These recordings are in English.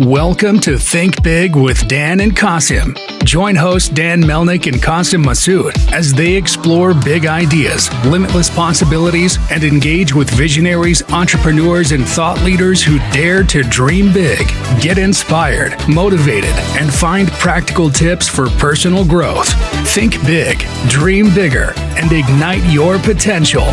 Welcome to Think Big with Dan and Qasim. Join hosts Dan Melnick and Qasim Masood as they explore big ideas, limitless possibilities, and engage with visionaries, entrepreneurs, and thought leaders who dare to dream big, get inspired, motivated, and find practical tips for personal growth. Think big, dream bigger, and ignite your potential.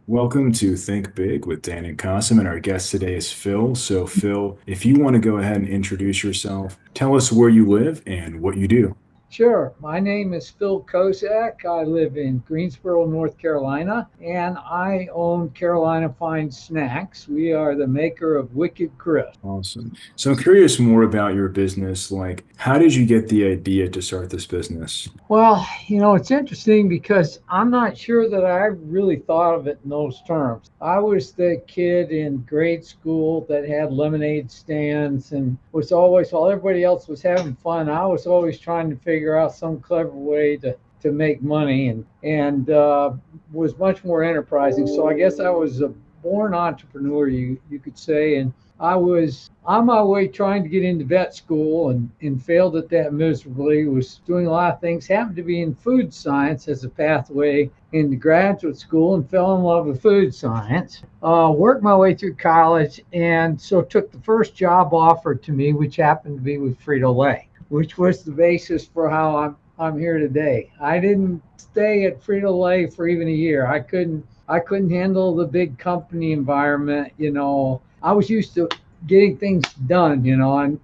Welcome to Think Big with Dan and Qasim, and our guest today is Phil. So Phil, if you want to go ahead and introduce yourself, tell us where you live and what you do. Sure. My name is Phil Kosak. I live in Greensboro, North Carolina, and I own Carolina Fine Snacks. We are the maker of Wicked Crisp. Awesome. So I'm curious more about your business. Like, how did you get the idea to start this business? Well, it's interesting because I'm not sure that I really thought of it in those terms. I was the kid in grade school that had lemonade stands and was always, while everybody else was having fun, I was always trying to figure out some clever way to make money and was much more enterprising. So I guess I was a born entrepreneur, you could say, and I was on my way trying to get into vet school and failed at that miserably. Was doing a lot of things, happened to be in food science as a pathway into graduate school and fell in love with food science. Worked my way through college and so took the first job offered to me, which happened to be with Frito-Lay, which was the basis for how I'm here today. I didn't stay at Frito-Lay for even a year. I couldn't handle the big company environment. I was used to getting things done,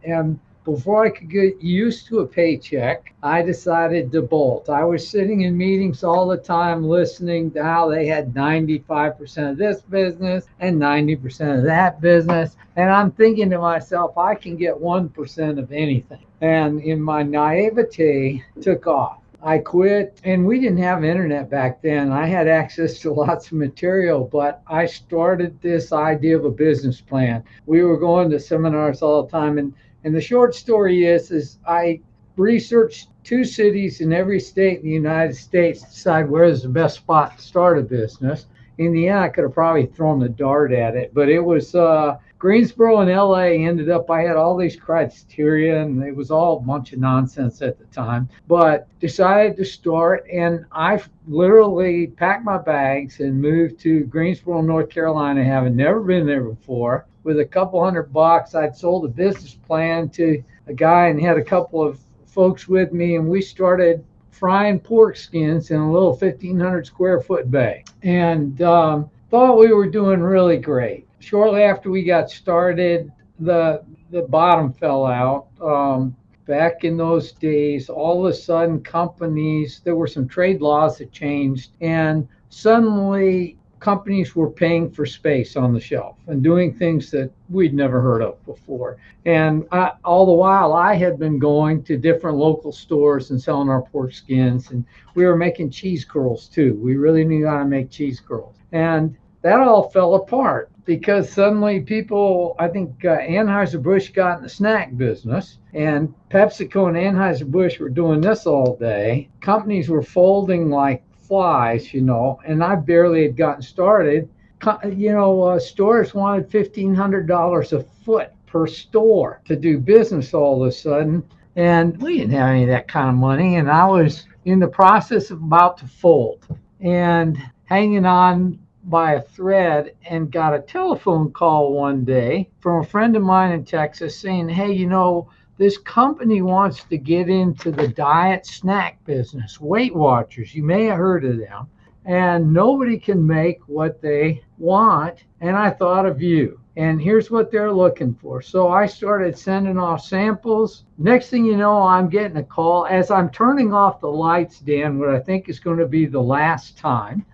and before I could get used to a paycheck, I decided to bolt. I was sitting in meetings all the time listening to how they had 95% of this business and 90% of that business. And I'm thinking to myself, I can get 1% of anything. And in my naivete, took off. I quit, and we didn't have internet back then. I had access to lots of material, but I started this idea of a business plan. We were going to seminars all the time, and the short story is I researched 2 cities in every state in the United States to decide where's the best spot to start a business. In the end, I could have probably thrown the dart at it, but it was Greensboro and LA ended up, I had all these criteria and it was all a bunch of nonsense at the time, but decided to start, and I literally packed my bags and moved to Greensboro, North Carolina, having never been there before. With a couple $100, I'd sold a business plan to a guy and had a couple of folks with me, and we started frying pork skins in a little 1,500 square foot bay, and thought we were doing really great. Shortly after we got started, the bottom fell out. Back in those days, all of a sudden companies, there were some trade laws that changed, and suddenly companies were paying for space on the shelf and doing things that we'd never heard of before. And all the while, I had been going to different local stores and selling our pork skins, and we were making cheese curls too. We really knew how to make cheese curls. And that all fell apart because suddenly people, I think Anheuser-Busch got in the snack business, and PepsiCo and Anheuser-Busch were doing this all day. Companies were folding like flies, and I barely had gotten started. Stores wanted $1,500 a foot per store to do business all of a sudden, and we didn't have any of that kind of money, and I was in the process of about to fold and hanging on by a thread, and got a telephone call one day from a friend of mine in Texas saying, hey, this company wants to get into the diet snack business, Weight Watchers. You may have heard of them. And nobody can make what they want. And I thought of you. And here's what they're looking for. So I started sending off samples. Next thing you know, I'm getting a call as I'm turning off the lights, Dan, what I think is going to be the last time.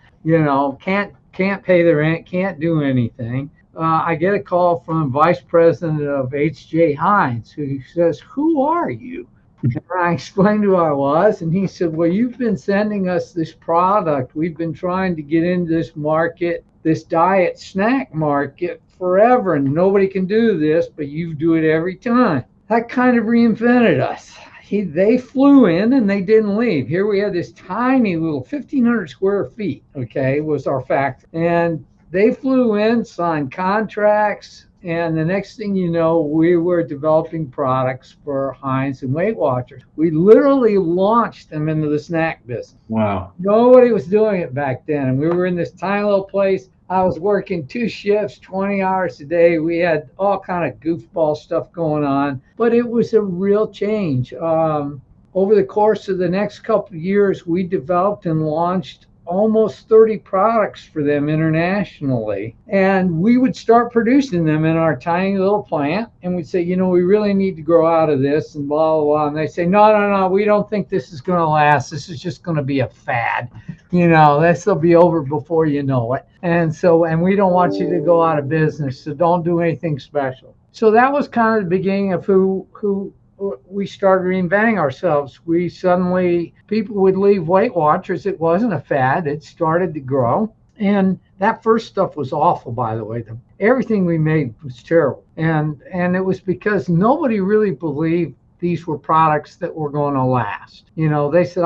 Can't pay the rent, can't do anything. I get a call from Vice President of H.J. Heinz, who says, who are you? And I explained who I was, and he said, well, you've been sending us this product. We've been trying to get into this market, this diet snack market, forever, and nobody can do this, but you do it every time. That kind of reinvented us. They flew in and they didn't leave. Here we had this tiny little 1,500 square feet, was our factory. And they flew in, signed contracts, and the next thing you know, we were developing products for Heinz and Weight Watchers. We literally launched them into the snack business. Wow. Nobody was doing it back then. And we were in this tiny little place. I was working 2 shifts, 20 hours a day. We had all kind of goofball stuff going on, but it was a real change. Over the course of the next couple of years, we developed and launched almost 30 products for them internationally. And we would start producing them in our tiny little plant. And we'd say, we really need to grow out of this and blah, blah, blah. And they say, no, we don't think this is going to last. This is just going to be a fad. This will be over before you know it. And we don't want you to go out of business. So don't do anything special. So that was kind of the beginning of who we started reinventing ourselves. People would leave Weight Watchers. It wasn't a fad. It started to grow. And that first stuff was awful, by the way. Everything we made was terrible. And it was because nobody really believed these were products that were going to last. They said,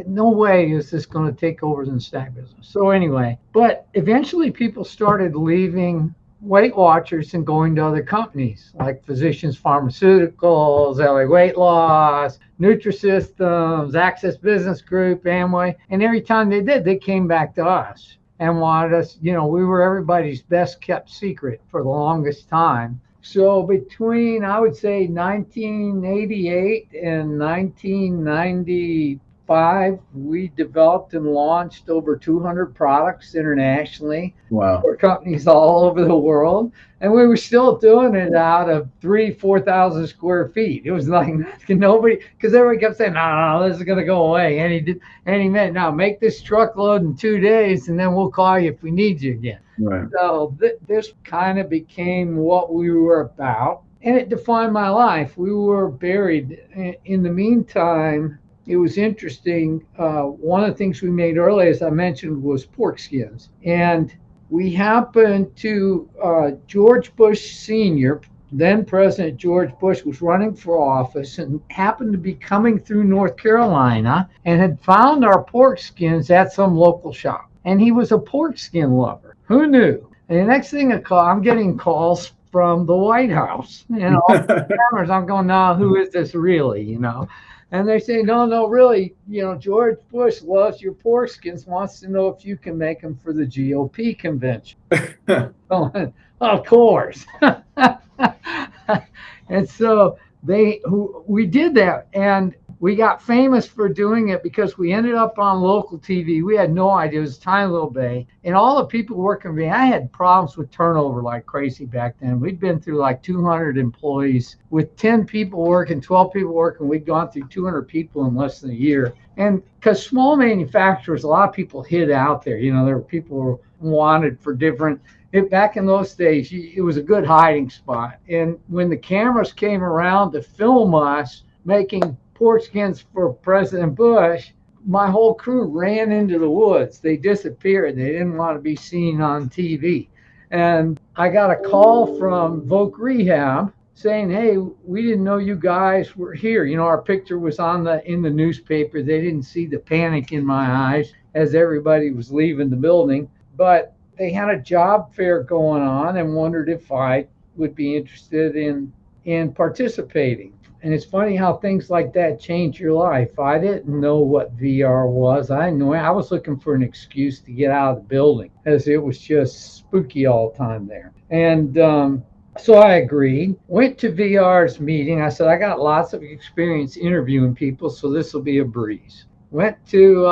no way is this going to take over the snack business. So anyway, but eventually people started leaving Weight Watchers and going to other companies like Physicians Pharmaceuticals, LA Weight Loss, Nutrisystems, Access Business Group, Amway. And every time they did, they came back to us and wanted us, we were everybody's best kept secret for the longest time. So between, I would say, 1988 and 1995, we developed and launched over 200 products internationally. Wow. For companies all over the world. And we were still doing it out of 4,000 square feet. It was like nobody, because everybody kept saying, no, this is going to go away. And he meant, now make this truckload in 2 days and then we'll call you if we need you again. Right. So this kind of became what we were about. And it defined my life. We were buried. In the meantime, it was interesting. One of the things we made early, as I mentioned, was pork skins. And we happened to, George Bush Sr., then President George Bush, was running for office and happened to be coming through North Carolina and had found our pork skins at some local shop. And he was a pork skin lover. Who knew? And the next thing I'm getting calls from the White House. Cameras. I'm going, no, who is this really? And they say, no, really, George Bush loves your pork skins, wants to know if you can make them for the GOP convention. Of course. And so we did that. And we got famous for doing it because we ended up on local TV. We had no idea. It was a tiny little bay. And all the people working for me, I had problems with turnover like crazy back then. We'd been through like 200 employees with 10 people working, 12 people working. We'd gone through 200 people in less than a year. And because small manufacturers, a lot of people hid out there. There were people who wanted for different. Back in those days, it was a good hiding spot. And when the cameras came around to film us making pork skins for President Bush, my whole crew ran into the woods. They disappeared. They didn't want to be seen on TV. And I got a call from Voc Rehab saying, hey, we didn't know you guys were here. Our picture was in the newspaper. They didn't see the panic in my eyes as everybody was leaving the building. But they had a job fair going on and wondered if I would be interested in participating. And it's funny how things like that change your life. I didn't know what VR was. I was looking for an excuse to get out of the building, as it was just spooky all the time there. And so I agreed. Went to VR's meeting. I said, I got lots of experience interviewing people, so this will be a breeze. Went to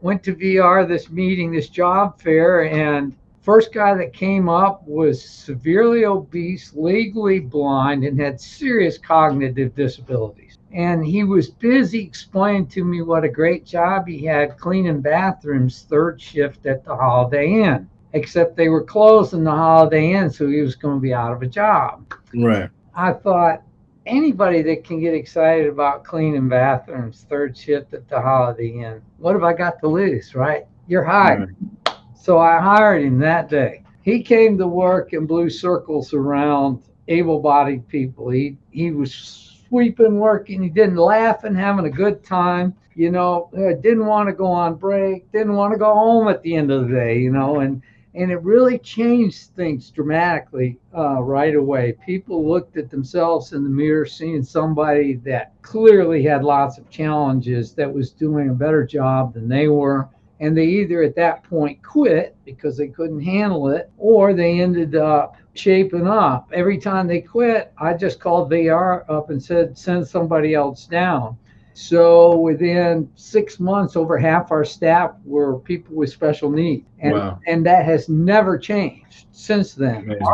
VR, this meeting, this job fair, and first guy that came up was severely obese, legally blind, and had serious cognitive disabilities. And he was busy explaining to me what a great job he had cleaning bathrooms third shift at the Holiday Inn, except they were closing the Holiday Inn, so he was going to be out of a job. Right. I thought, anybody that can get excited about cleaning bathrooms third shift at the Holiday Inn, what have I got to lose, right? You're hired. Right. So I hired him that day. He came to work and blew circles around able-bodied people. He was sweeping, working. He didn't laugh and having a good time. Didn't want to go on break. Didn't want to go home at the end of the day. And And it really changed things dramatically right away. People looked at themselves in the mirror, seeing somebody that clearly had lots of challenges that was doing a better job than they were. And they either at that point quit because they couldn't handle it, or they ended up shaping up. Every time they quit, I just called VR up and said, send somebody else down. So within 6 months, over half our staff were people with special needs. Wow. And that has never changed since then. Amazing.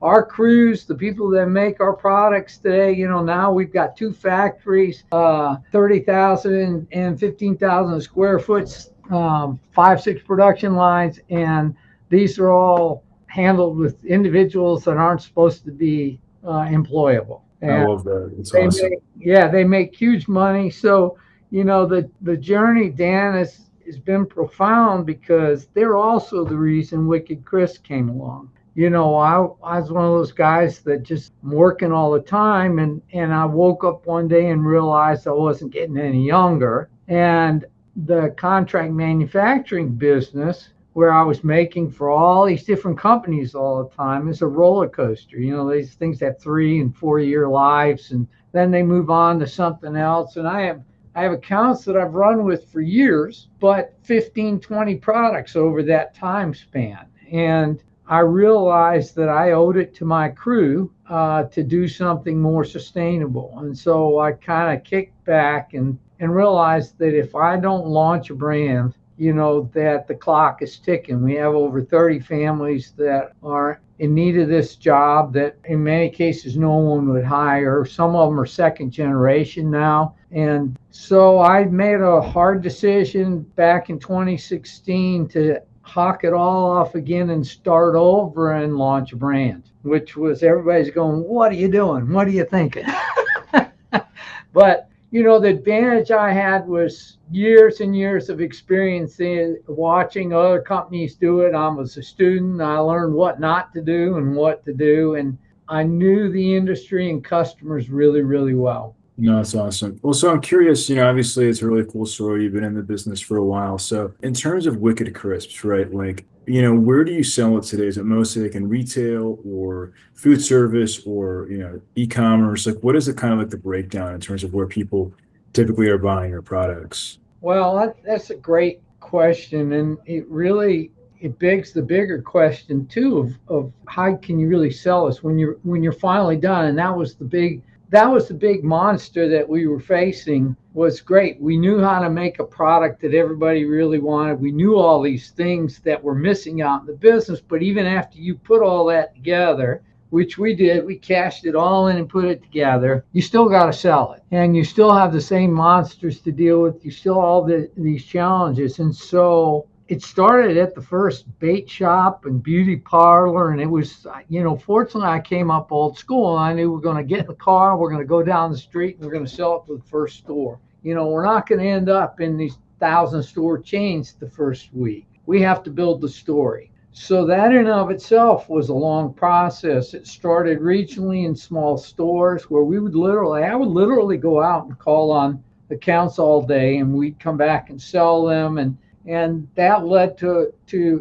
Our crews, the people that make our products today, now we've got 2 factories, 30,000 and 15,000 square foot, 5, 6 production lines. And these are all handled with individuals that aren't supposed to be employable. And I love that. It's awesome. they make huge money. So, the journey, Dan, has been profound because they're also the reason Wicked Chris came along. I was one of those guys that just working all the time, and I woke up one day and realized I wasn't getting any younger. And the contract manufacturing business, where I was making for all these different companies all the time, is a roller coaster. These things have 3 and 4 year lives, and then they move on to something else. And I have accounts that I've run with for years, but 15, 20 products over that time span. And I realized that I owed it to my crew to do something more sustainable. And so I kind of kicked back and realized that if I don't launch a brand, that the clock is ticking. We have over 30 families that are in need of this job that in many cases no one would hire. Some of them are second generation now. And so I made a hard decision back in 2016 to hawk it all off again and start over and launch a brand, which was everybody's going, what are you doing? What are you thinking? But the advantage I had was years and years of experience in watching other companies do it. I was a student. I learned what not to do and what to do. And I knew the industry and customers really, really well. No, that's awesome. Well, so I'm curious, obviously it's a really cool story. You've been in the business for a while. So in terms of Wicked Crisps, right? Like, where do you sell it today? Is it mostly like in retail or food service or, e-commerce? Like, what is it kind of like the breakdown in terms of where people typically are buying your products? Well, that's a great question. And it begs the bigger question too of how can you really sell this when you're finally done? And that was the big monster that we were facing. Was great. We knew how to make a product that everybody really wanted. We knew all these things that were missing out in the business, but even after you put all that together, which we did, we cashed it all in and put it together, you still got to sell it. And you still have the same monsters to deal with. You still all these challenges. And so it started at the first bait shop and beauty parlor. And it was, fortunately I came up old school and I knew we're going to get in the car, we're going to go down the street and we're going to sell it to the first store. We're not going to end up in these 1,000 store chains the first week. We have to build the story. So that in and of itself was a long process. It started regionally in small stores where I would literally go out and call on accounts all day and we'd come back and sell them. And that led to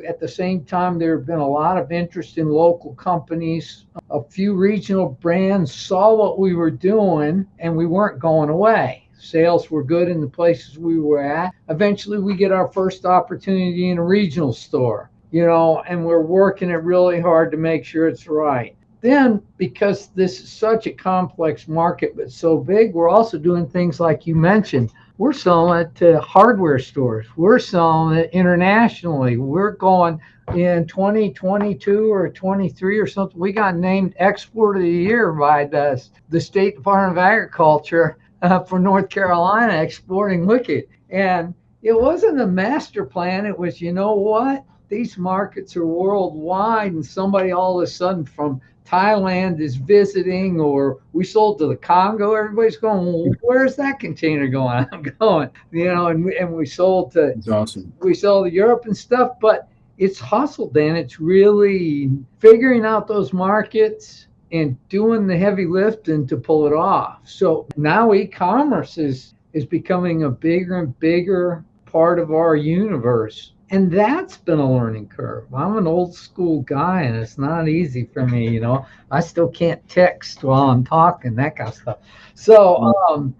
at the same time, there have been a lot of interest in local companies. A few regional brands saw what we were doing and we weren't going away. Sales were good in the places we were at. Eventually we get our first opportunity in a regional store, and we're working it really hard to make sure it's right. Then, because this is such a complex market, but so big, we're also doing things like you mentioned. We're selling it to hardware stores. We're selling it internationally. We're going in 2022 or 23 or something. We got named Export of the Year by the State Department of Agriculture for North Carolina, exporting Wicked. And it wasn't a master plan. It was, what? These markets are worldwide, and somebody all of a sudden from Thailand is visiting, or we sold to the Congo. Everybody's going, well, where's that container going? I'm going, and we sold to, It's awesome. We sell to Europe and stuff, but it's hustle, Dan. It's really figuring out those markets and doing the heavy lifting to pull it off. So now e-commerce is becoming a bigger and bigger part of our universe. And that's been a learning curve. I'm an old school guy and it's not easy for me, I still can't text while I'm talking, that kind of stuff. So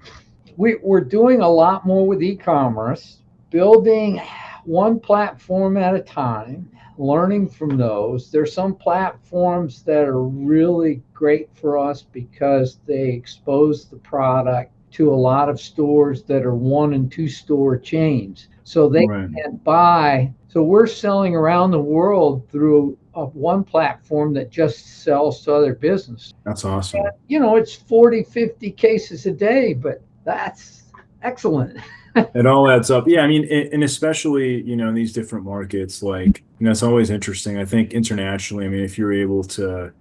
we're doing a lot more with e-commerce, building one platform at a time, learning from those. There's some platforms that are really great for us because they expose the product to a lot of stores that are 1 and 2 store chains. So they Right. can't buy. So we're selling around the world through one platform that just sells to other businesses. That's awesome. It's 40, 50 cases a day, but that's excellent. It all adds up. Yeah, I mean, and especially, in these different markets, like, it's always interesting. I think internationally, I mean, if you're able to,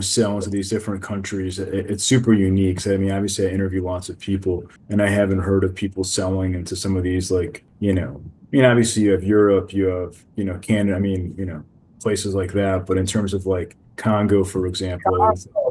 sell into these different countries, it's super unique. So, I mean, obviously I interview lots of people and I haven't heard of people selling into some of these, like, obviously you have Europe, you have, Canada, I mean, places like that. But in terms of like Congo, for example,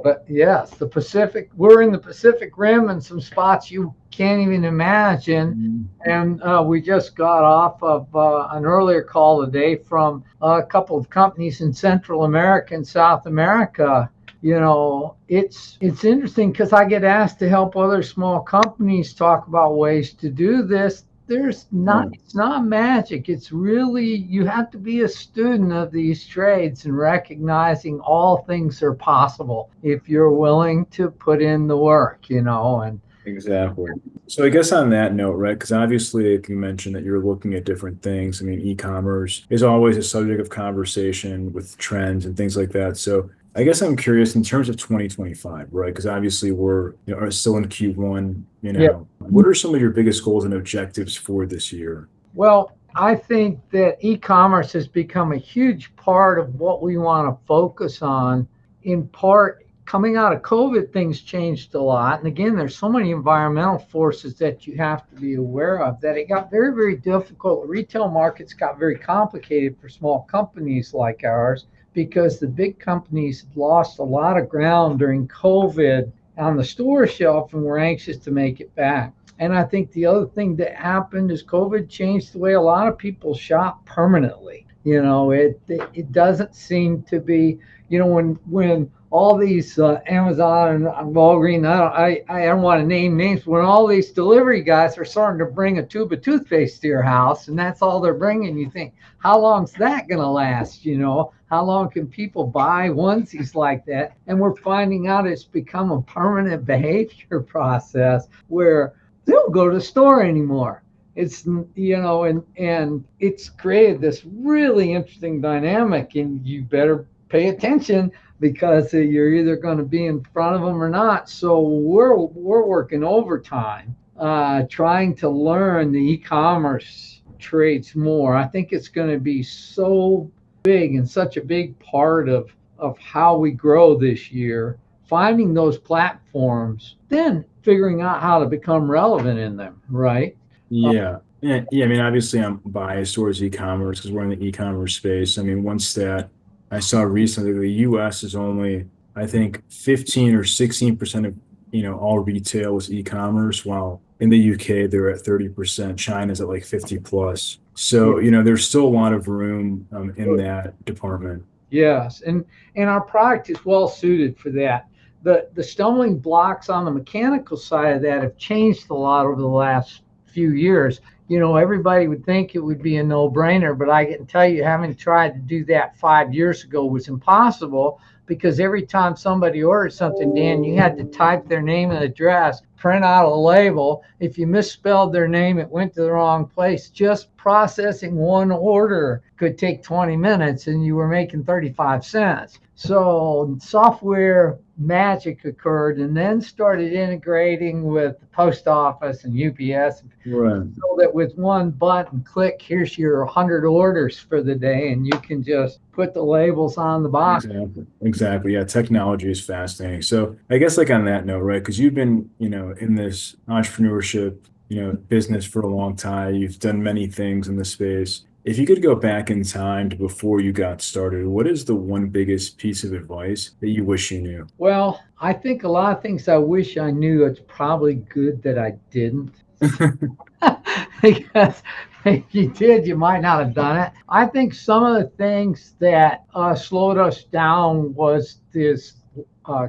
But yes, the Pacific, we're in the Pacific Rim and some spots you can't even imagine. And we just got off of an earlier call today from a couple of companies in Central America and South America. It's interesting because I get asked to help other small companies talk about ways to do this. It's not magic. It's really, you have to be a student of these trades and recognizing all things are possible if you're willing to put in the work, and Exactly. So I guess on that note, right, because obviously you mentioned that you're looking at different things. I mean, e-commerce is always a subject of conversation with trends and things like that. So I guess I'm curious in terms of 2025, right? Because obviously we're are still in Q1, yeah. What are some of your biggest goals and objectives for this year? Well, I think that e-commerce has become a huge part of what we want to focus on. In part, coming out of COVID, things changed a lot. And again, there's so many environmental forces that you have to be aware of that it got very, very difficult. Retail markets got very complicated for small companies like ours because the big companies lost a lot of ground during COVID on the store shelf and were anxious to make it back. And I think the other thing that happened is COVID changed the way a lot of people shop permanently. It doesn't seem to be, when all these Amazon and Walgreens, I don't want to name names, when all these delivery guys are starting to bring a tube of toothpaste to your house and that's all they're bringing, you think, how long's that going to last? How long can people buy onesies like that? And we're finding out it's become a permanent behavior process where they don't go to the store anymore. It's and it's created this really interesting dynamic, and you better pay attention because you're either going to be in front of them or not. So we're working overtime, trying to learn the e-commerce trades more. I think it's going to be so big and such a big part of how we grow this year. Finding those platforms, then figuring out how to become relevant in them, right? Yeah. Yeah. I mean, obviously I'm biased towards e-commerce because we're in the e-commerce space. I mean, one stat I saw recently, the US is only, I think, 15 or 16% of, all retail is e-commerce, while in the UK they're at 30%. China's at like 50 plus. So, there's still a lot of room in that department. Yes, and our product is well suited for that. The stumbling blocks on the mechanical side of that have changed a lot over the last few years. Everybody would think it would be a no-brainer, but I can tell you, having tried to do that 5 years ago was impossible because every time somebody ordered something, Dan, you had to type their name and address, print out a label. If you misspelled their name, it went to the wrong place. Just processing one order could take 20 minutes and you were making 35 cents. So software magic occurred and then started integrating with the post office and UPS. Right. So that with one button click, here's your 100 orders for the day, and you can just put the labels on the box. Exactly. Yeah. Technology is fascinating. So I guess like on that note, right? Because you've been, in this entrepreneurship, business for a long time. You've done many things in the space. If you could go back in time to before you got started, what is the one biggest piece of advice that you wish you knew? Well, I think a lot of things I wish I knew. It's probably good that I didn't. Because if you did, you might not have done it. I think some of the things that slowed us down was this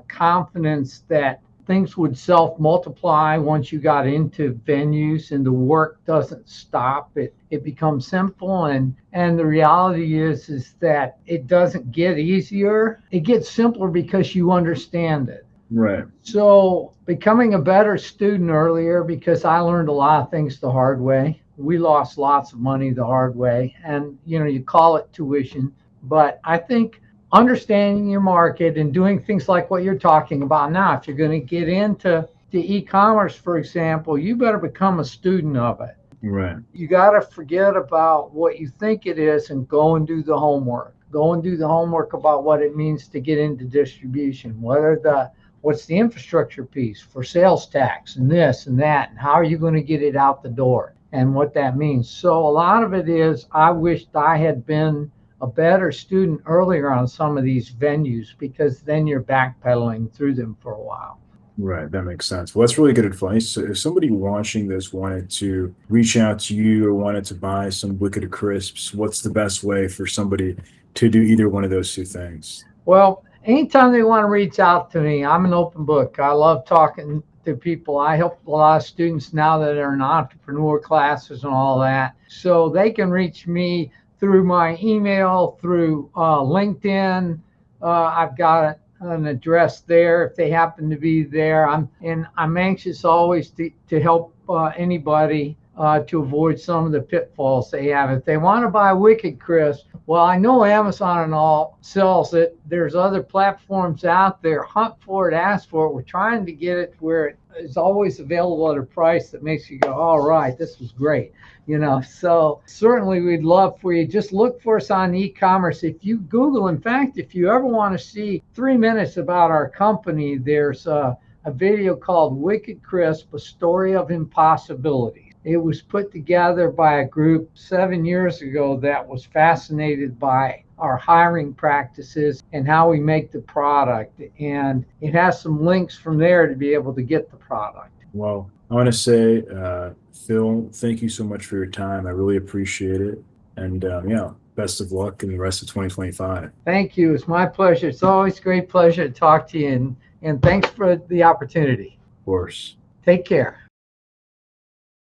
confidence that things would self multiply once you got into venues and the work doesn't stop. It becomes simple, and the reality is that it doesn't get easier. It gets simpler because you understand it. Right. So becoming a better student earlier, because I learned a lot of things the hard way. We lost lots of money the hard way, and you call it tuition, but I think understanding your market and doing things like what you're talking about now. If you're going to get into the e-commerce, for example, you better become a student of it. Right. You got to forget about what you think it is and go and do the homework. Go and do the homework about what it means to get into distribution. What's the infrastructure piece for sales tax and this and that, and how are you going to get it out the door and what that means. So a lot of it is I wished I had been a better student earlier on some of these venues, because then you're backpedaling through them for a while. Right, that makes sense. Well, that's really good advice. So if somebody watching this wanted to reach out to you or wanted to buy some Wicked Crisps, what's the best way for somebody to do either one of those two things? Well, anytime they want to reach out to me, I'm an open book. I love talking to people. I help a lot of students now that are in entrepreneur classes and all that. So they can reach me through my email, through LinkedIn. I've got an address there if they happen to be there. I'm anxious always to help anybody to avoid some of the pitfalls they have. If they want to buy Wicked Crisp, well, I know Amazon and all sells it. There's other platforms out there. Hunt for it, ask for it. We're trying to get it where it is always available at a price that makes you go, all right, this was great. So certainly we'd love for you. Just look for us on e-commerce. If you Google, in fact, if you ever want to see 3 minutes about our company, there's a video called Wicked Crisp, A Story of Impossibility. It was put together by a group 7 years ago that was fascinated by our hiring practices and how we make the product. And it has some links from there to be able to get the product. Well, I want to say, Phil, thank you so much for your time. I really appreciate it. And yeah, best of luck in the rest of 2025. Thank you. It's my pleasure. It's always a great pleasure to talk to you. And thanks for the opportunity. Of course. Take care.